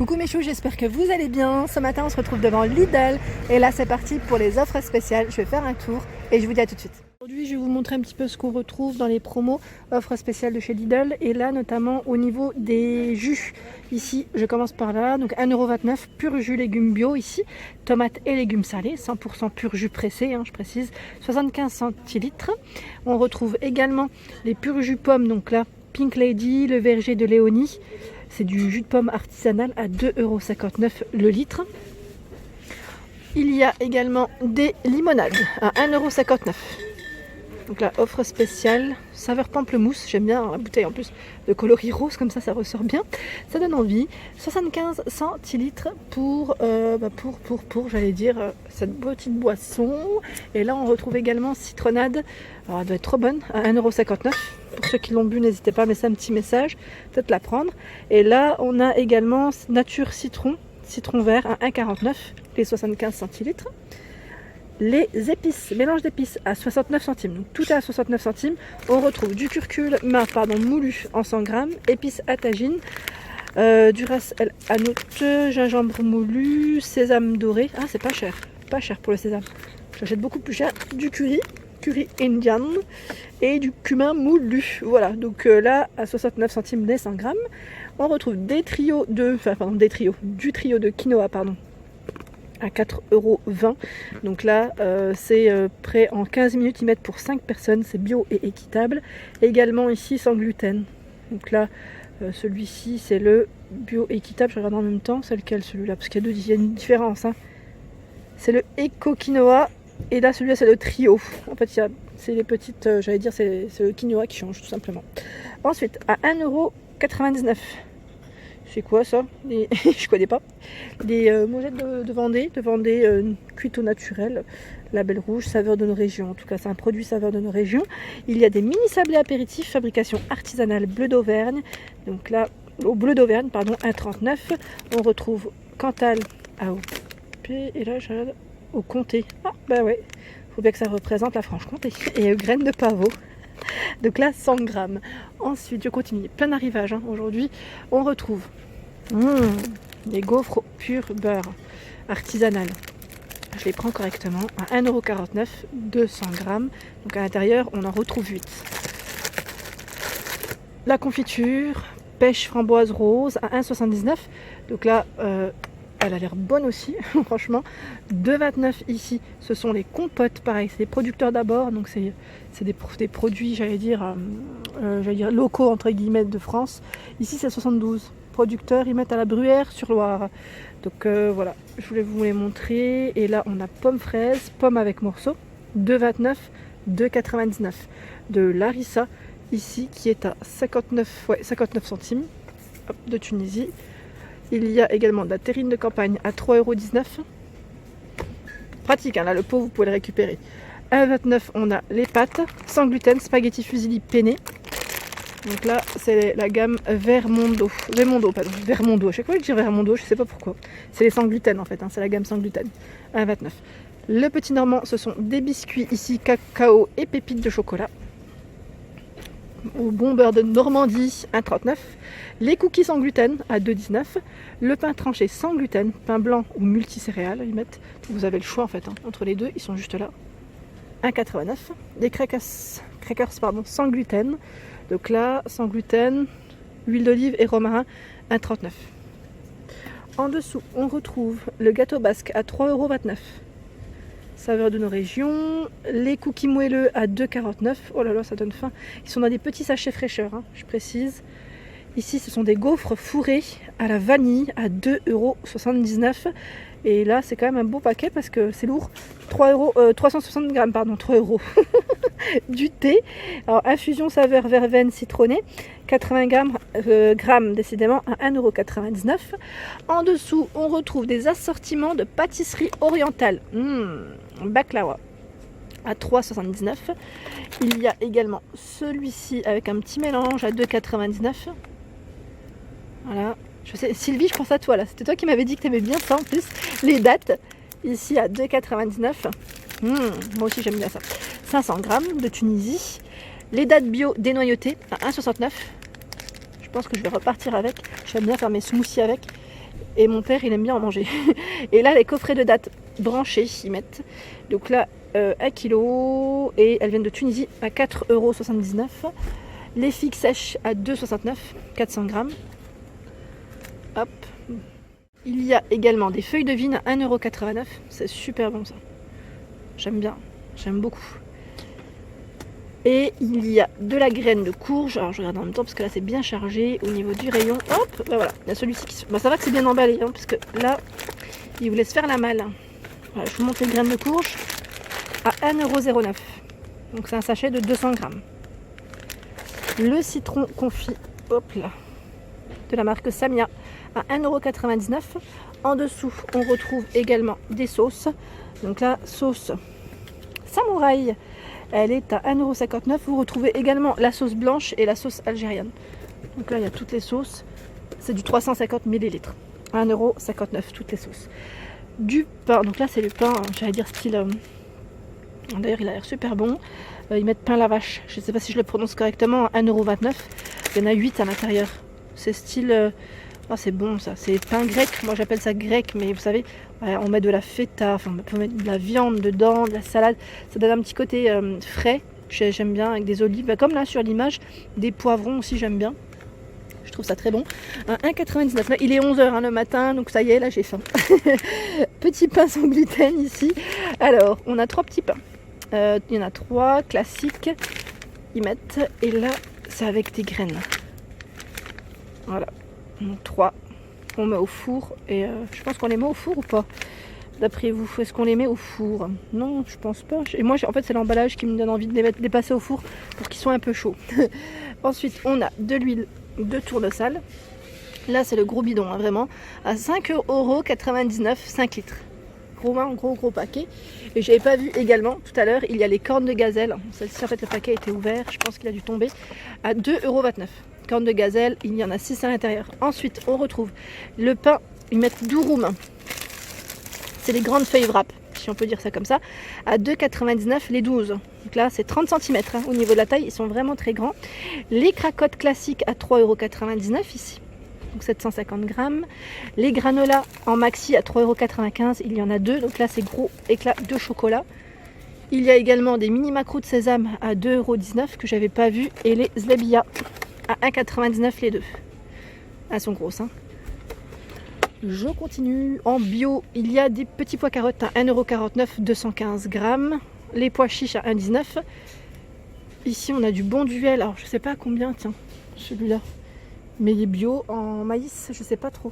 Coucou mes choux, j'espère que vous allez bien. Ce matin on se retrouve devant Lidl et là c'est parti pour les offres spéciales. Je vais faire un tour et je vous dis à tout de suite. Aujourd'hui je vais vous montrer un petit peu ce qu'on retrouve dans les promos offres spéciales de chez Lidl et là notamment au niveau des jus. Ici je commence par là, donc 1,29€ pur jus légumes bio ici, tomates et légumes salés, 100% pur jus pressé, je précise, 75 centilitres. On retrouve également les purs jus pommes, donc là Pink Lady, le verger de Léonie. C'est du jus de pomme artisanal à 2,59€ le litre. Il y a également des limonades à 1,59€. Donc la offre spéciale, saveur pamplemousse. J'aime bien la bouteille en plus de coloris rose, comme ça ressort bien. Ça donne envie. 75 centilitres pour j'allais dire, cette petite boisson. Et là on retrouve également citronnade. Alors elle doit être trop bonne, à 1,59€. Pour ceux qui l'ont bu, n'hésitez pas à mettre un petit message, peut-être la prendre. Et là, on a également Nature Citron, citron vert à 1,49€, les 75 centilitres. Les épices, mélange d'épices à 69 centimes, donc tout est à 69 centimes. On retrouve du curcuma moulu en 100 grammes, épices à tagine, du ras el hanout, gingembre moulu, sésame doré. Ah, c'est pas cher pour le sésame. J'achète beaucoup plus cher, du curry indian et du cumin moulu. Voilà, donc là à 69 centimes les 100 grammes. On retrouve du trio de quinoa à 4,20€. Donc là c'est prêt en 15 minutes, ils mettent pour 5 personnes, c'est bio et équitable. Également ici sans gluten. Donc là celui-ci c'est le bio équitable, je regarde en même temps, c'est lequel celui-là, parce qu'il y a une différence. C'est le éco quinoa. Et là, celui-là, c'est le trio. En fait, c'est les petites, j'allais dire, c'est le quinoa qui change, tout simplement. Ensuite, à 1,99€. C'est quoi ça? Je connais pas. Des mojettes de Vendée, cuites au naturel, label rouge, saveur de nos régions. En tout cas, c'est un produit saveur de nos régions. Il y a des mini sablés apéritifs, fabrication artisanale bleu d'Auvergne. Donc là, au bleu d'Auvergne, 1,39€. On retrouve Cantal AOP. Et là, j'ai au comté. Ah bah ouais, faut bien que ça représente la Franche-Comté. Et graines de pavot. Donc là 100 grammes. Ensuite je continue, plein d'arrivages aujourd'hui. On retrouve des gaufres au pur beurre artisanal. Je les prends correctement à 1,49€, 200 grammes. Donc à l'intérieur on en retrouve 8. La confiture pêche framboise rose à 1,79€. Donc là elle a l'air bonne aussi, franchement. 2,29€ ici, ce sont les compotes, pareil, c'est des producteurs d'abord, donc c'est des produits, j'allais dire locaux, entre guillemets, de France. Ici, c'est 72 producteurs, ils mettent à la Bruyère-sur-Loire. Donc voilà, je voulais vous les montrer. Et là, on a pomme fraise, pomme avec morceaux, 2,29€, 2,99€. De Larissa, ici, qui est à 59 centimes, hop, de Tunisie. Il y a également de la terrine de campagne à 3,19€. Pratique, là le pot vous pouvez le récupérer. À 1,29€, on a les pâtes sans gluten, spaghetti fusilli penne. Donc là c'est la gamme Vermondo, à chaque fois je dis Vermondo, je sais pas pourquoi. C'est les sans gluten en fait, c'est la gamme sans gluten. À 1,29€. Le petit normand, ce sont des biscuits ici, cacao et pépites de chocolat. Au bon beurre de Normandie, 1,39€. Les cookies sans gluten à 2,19€. Le pain tranché sans gluten, pain blanc ou multicéréales, ils mettent. Vous avez le choix en fait, entre les deux, ils sont juste là. 1,89€. Les crackers sans gluten. Donc là, sans gluten, huile d'olive et romarin, 1,39€. En dessous, on retrouve le gâteau basque à 3,29€. Saveur de nos régions, les cookies moelleux à 2,49€. Oh là là, ça donne faim. Ils sont dans des petits sachets fraîcheur, je précise. Ici, ce sont des gaufres fourrées à la vanille à 2,79€. Et là, c'est quand même un beau paquet parce que c'est lourd. 360 grammes, 3€. Du thé. Alors, infusion saveur verveine citronnée. 80 grammes, décidément, à 1,99€. En dessous, on retrouve des assortiments de pâtisserie orientale. Baklawa à 3,79€. Il y a également celui-ci avec un petit mélange à 2,99€. Voilà. Je sais, Sylvie, je pense à toi là. C'était toi qui m'avais dit que tu aimais bien ça en plus. Les dattes, ici à 2,99€. Moi aussi j'aime bien ça. 500 grammes de Tunisie. Les dattes bio dénoyautées à 1,69€. Je pense que je vais repartir avec. J'aime bien faire mes smoothies avec. Et mon père, il aime bien en manger. Et là, les coffrets de dattes branchés, ils mettent. Donc là, 1 kg. Et elles viennent de Tunisie à 4,79 €. Les figues sèches à 2,69 €, 400 grammes. Hop. Il y a également des feuilles de vigne à 1,89 €. C'est super bon ça. J'aime bien. J'aime beaucoup. Et il y a de la graine de courge. Alors je regarde en même temps parce que là c'est bien chargé au niveau du rayon. Hop, ben voilà, il y a celui-ci qui... ça va que c'est bien emballé, hein, parce que là, il vous laisse faire la malle. Voilà, je vous montre les graines de courge à 1,09 €. Donc c'est un sachet de 200 grammes. Le citron confit, hop là, de la marque Samia à 1,99 €. En dessous, on retrouve également des sauces. Donc la sauce samouraï, elle est à 1,59 €. Vous retrouvez également la sauce blanche et la sauce algérienne. Donc là, il y a toutes les sauces. C'est du 350 ml. 1,59 € toutes les sauces. Du pain. Donc là, c'est le pain, j'allais dire style... D'ailleurs, il a l'air super bon. Ils mettent pain la vache. Je ne sais pas si je le prononce correctement. 1,29 €. Il y en a 8 à l'intérieur. C'est style... Oh, c'est bon ça. C'est pain grec. Moi, j'appelle ça grec. Mais vous savez, on met de la feta. Enfin, on peut mettre de la viande dedans, de la salade. Ça donne un petit côté frais. J'aime bien avec des olives. Comme là sur l'image. Des poivrons aussi, j'aime bien. Je trouve ça très bon. 1,99 €. Là, il est 11 h le matin. Donc ça y est, là, j'ai faim. Petit pain sans gluten ici. Alors, on a 3 petits pains. Il y en a 3 classiques. Ils mettent. Et là, c'est avec des graines. Voilà. Donc 3. On met au four. Et je pense qu'on les met au four ou pas? D'après vous, est-ce qu'on les met au four? Non, je pense pas. Et moi, en fait, c'est l'emballage qui me donne envie de les passer au four pour qu'ils soient un peu chauds. Ensuite, on a de l'huile de tournesol. Là, c'est le gros bidon, hein, vraiment. À 5,99 €, 5 litres. Gros paquet. Et j'avais pas vu également tout à l'heure, il y a les cornes de gazelle. Celle-ci, en fait, le paquet était ouvert. Je pense qu'il a dû tomber. À 2,29 €. Cornes de gazelle, il y en a 6 à l'intérieur. Ensuite, on retrouve le pain. Ils mettent durum. C'est les grandes feuilles wrap, si on peut dire ça comme ça. À 2,99 € les 12. Donc là, c'est 30 cm. Hein, au niveau de la taille, ils sont vraiment très grands. Les cracottes classiques à 3,99 € ici. Donc 750 grammes. Les granolas en maxi à 3,95 €. Il y en a 2. Donc là, c'est gros éclat de chocolat. Il y a également des mini macrous de sésame à 2,19 € que j'avais pas vu. Et les zlebia à 1,99 € les 2. Elles sont grosses. Hein. Je continue. En bio, il y a des petits pois carottes à 1,49 €, 215 grammes. Les pois chiches à 1,19 €. Ici, on a du bon duel. Alors, je sais pas à combien, tiens, celui-là. Mais il est bio en maïs, je sais pas trop.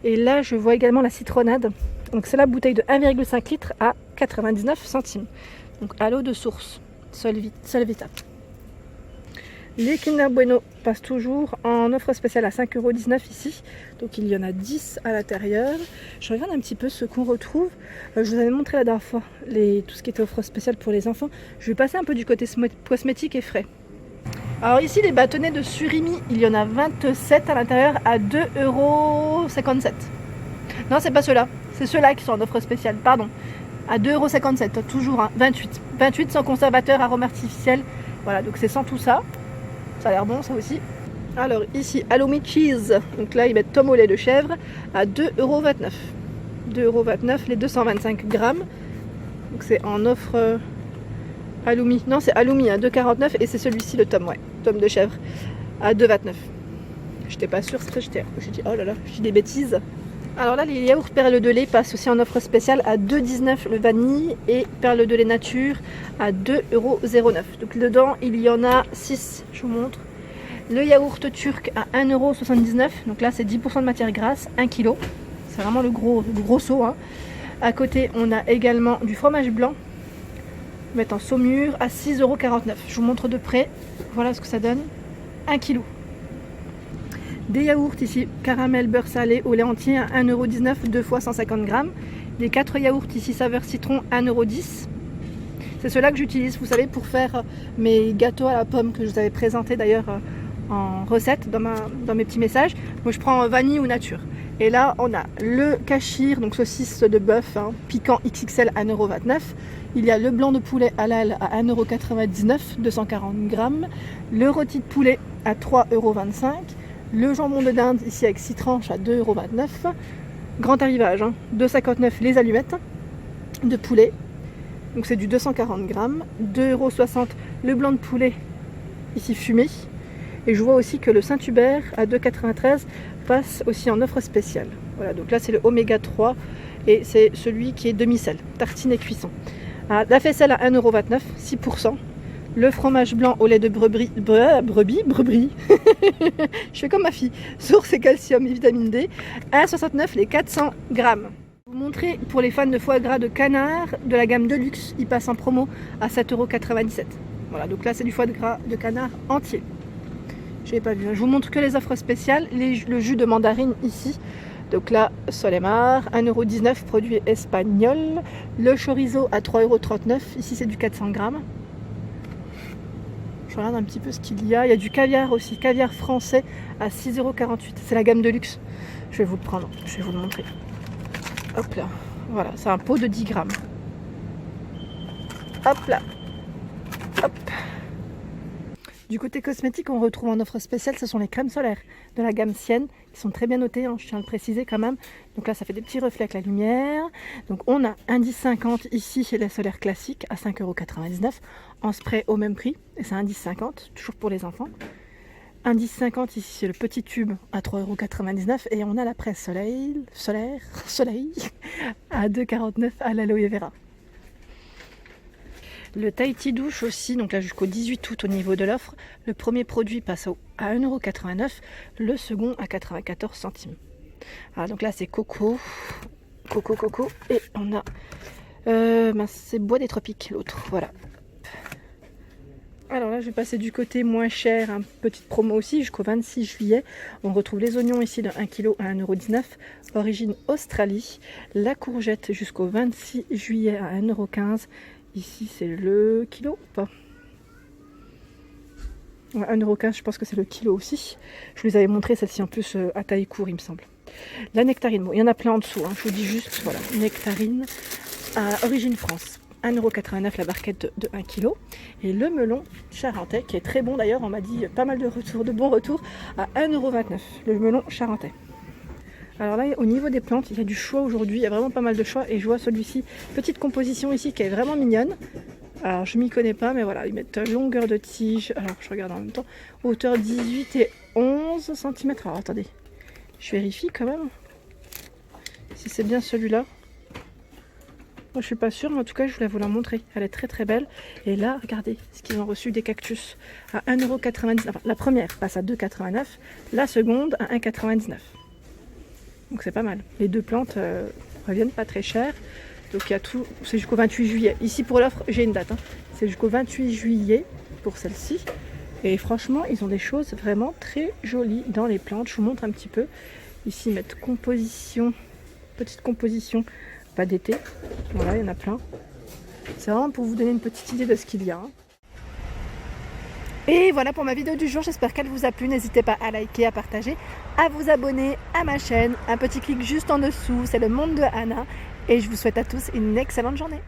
Et là, je vois également la citronnade. Donc, c'est la bouteille de 1,5 litres à 99 centimes. Donc, à l'eau de source. Solvita. Les Kinder Bueno passent toujours en offre spéciale à 5,19 € ici. Donc il y en a 10 à l'intérieur. Je regarde un petit peu ce qu'on retrouve. Je vous avais montré la dernière fois tout ce qui était offre spéciale pour les enfants. Je vais passer un peu du côté cosmétique et frais. Alors ici, les bâtonnets de surimi, il y en a 27 à l'intérieur à 2,57 €. Non, c'est pas ceux-là. C'est ceux-là qui sont en offre spéciale, pardon. À 2,57 €, toujours hein, 28. 28 sans conservateur, arôme artificiel. Voilà, donc c'est sans tout ça. Ça a l'air bon ça aussi. Alors ici, Halloumi Cheese. Donc là, ils mettent tome au lait de chèvre à 2,29 €. 2,29 € les 225 grammes. Donc c'est en offre Halloumi. Non, c'est Halloumi à 2,49 € et c'est celui-ci le tome, ouais. Tome de chèvre à 2,29 €. J'étais pas sûre, c'est pour ça que j'ai dit oh là là, je dis des bêtises. Alors là, les yaourts perles de lait passent aussi en offre spéciale à 2,19 € le vanille et perles de lait nature à 2,09 €. Donc dedans, il y en a 6, je vous montre. Le yaourt turc à 1,79 €. Donc là, c'est 10% de matière grasse, 1 kg. C'est vraiment le gros seau. Hein. À côté, on a également du fromage blanc. Mettre en saumure à 6,49 €. Je vous montre de près. Voilà ce que ça donne. 1 kg. Des yaourts ici, caramel beurre salé au lait entier à 1,19 €, 2 fois 150 grammes. Les 4 yaourts ici, saveur citron, 1,10 €. C'est ceux-là que j'utilise, vous savez, pour faire mes gâteaux à la pomme que je vous avais présenté d'ailleurs en recette dans mes petits messages. Moi, je prends vanille ou nature. Et là, on a le cachir, donc saucisse de bœuf, hein, piquant XXL à 1,29 €. Il y a le blanc de poulet halal à 1,99 €, 240 grammes. Le rôti de poulet à 3,25 €. Le jambon de dinde ici avec 6 tranches à 2,29 €. Grand arrivage, hein, 2,59 € les allumettes de poulet. Donc c'est du 240 grammes. 2,60 € le blanc de poulet ici fumé. Et je vois aussi que le Saint-Hubert à 2,93 € passe aussi en offre spéciale. Voilà, donc là c'est le oméga 3 et c'est celui qui est demi-sel, tartine et cuisson. La faisselle à 1,29 €, 6%. Le fromage blanc au lait de brebis. Je fais comme ma fille. Source et calcium et vitamine D. 1,69 € les 400 grammes. Je vais vous montrer pour les fans de foie gras de canard de la gamme Deluxe. Il passe en promo à 7,97 €. Voilà, donc là c'est du foie de gras de canard entier. Je n'ai pas vu. Je vous montre que les offres spéciales. Le jus de mandarine ici. Donc là, Solemar, 1,19 €, produit espagnol. Le chorizo à 3,39 €. Ici c'est du 400 grammes. Je regarde un petit peu ce qu'il y a. Il y a du caviar aussi, caviar français à 6,48 €. C'est la gamme de luxe. Je vais vous le prendre, je vais vous le montrer. Hop là, voilà, c'est un pot de 10 grammes. Hop là, hop. Du côté cosmétique, on retrouve en offre spéciale, ce sont les crèmes solaires de la gamme Sienne. Ils sont très bien notés, hein, je tiens à le préciser quand même. Donc là, ça fait des petits reflets avec la lumière. Donc on a un 10,50 ici chez les solaires classiques à 5,99 € en spray au même prix. Et c'est un 10,50, toujours pour les enfants. Un 10,50 ici c'est le petit tube à 3,99 € et on a la presse soleil à 2,49 € à l'aloe vera. Le Tahiti douche aussi, donc là jusqu'au 18 août au niveau de l'offre. Le premier produit passe à 1,89 €, le second à 94 centimes. Alors donc là c'est coco, et on a, c'est bois des tropiques l'autre, voilà. Alors là je vais passer du côté moins cher, une petite promo aussi jusqu'au 26 juillet. On retrouve les oignons ici de 1 kg à 1,19 €, origine Australie. La courgette jusqu'au 26 juillet à 1,15 €. Ici c'est le kilo ou pas? Ouais, 1,15 €, je pense que c'est le kilo aussi. Je vous les avais montré celle-ci en plus à taille court il me semble. La nectarine, bon il y en a plein en dessous, hein. Je vous dis juste, voilà, nectarine à origine France. 1,89 € la barquette de 1 kg. Et le melon charentais, qui est très bon d'ailleurs, on m'a dit pas mal de bons retours, à 1,29 €, le melon charentais. Alors là, au niveau des plantes, il y a du choix aujourd'hui, il y a vraiment pas mal de choix. Et je vois celui-ci, petite composition ici, qui est vraiment mignonne. Alors je m'y connais pas, mais voilà, ils mettent longueur de tige, alors je regarde en même temps, hauteur 18 et 11 cm. Alors attendez, je vérifie quand même, si c'est bien celui-là. Moi je suis pas sûre, mais en tout cas je voulais vous la montrer. Elle est très très belle. Et là, regardez ce qu'ils ont reçu des cactus à 1,99 €. Enfin, la première passe à 2,89 €, la seconde à 1,99 €. Donc c'est pas mal. Les deux plantes reviennent pas très cher. Donc il y a tout, c'est jusqu'au 28 juillet. Ici pour l'offre, j'ai une date. Hein. C'est jusqu'au 28 juillet pour celle-ci. Et franchement, ils ont des choses vraiment très jolies dans les plantes. Je vous montre un petit peu. Ici, ils mettent composition, petite composition, pas d'été. Voilà, il y en a plein. C'est vraiment pour vous donner une petite idée de ce qu'il y a. Hein. Et voilà pour ma vidéo du jour, j'espère qu'elle vous a plu. N'hésitez pas à liker, à partager, à vous abonner à ma chaîne. Un petit clic juste en dessous, c'est le monde de Anna. Et je vous souhaite à tous une excellente journée.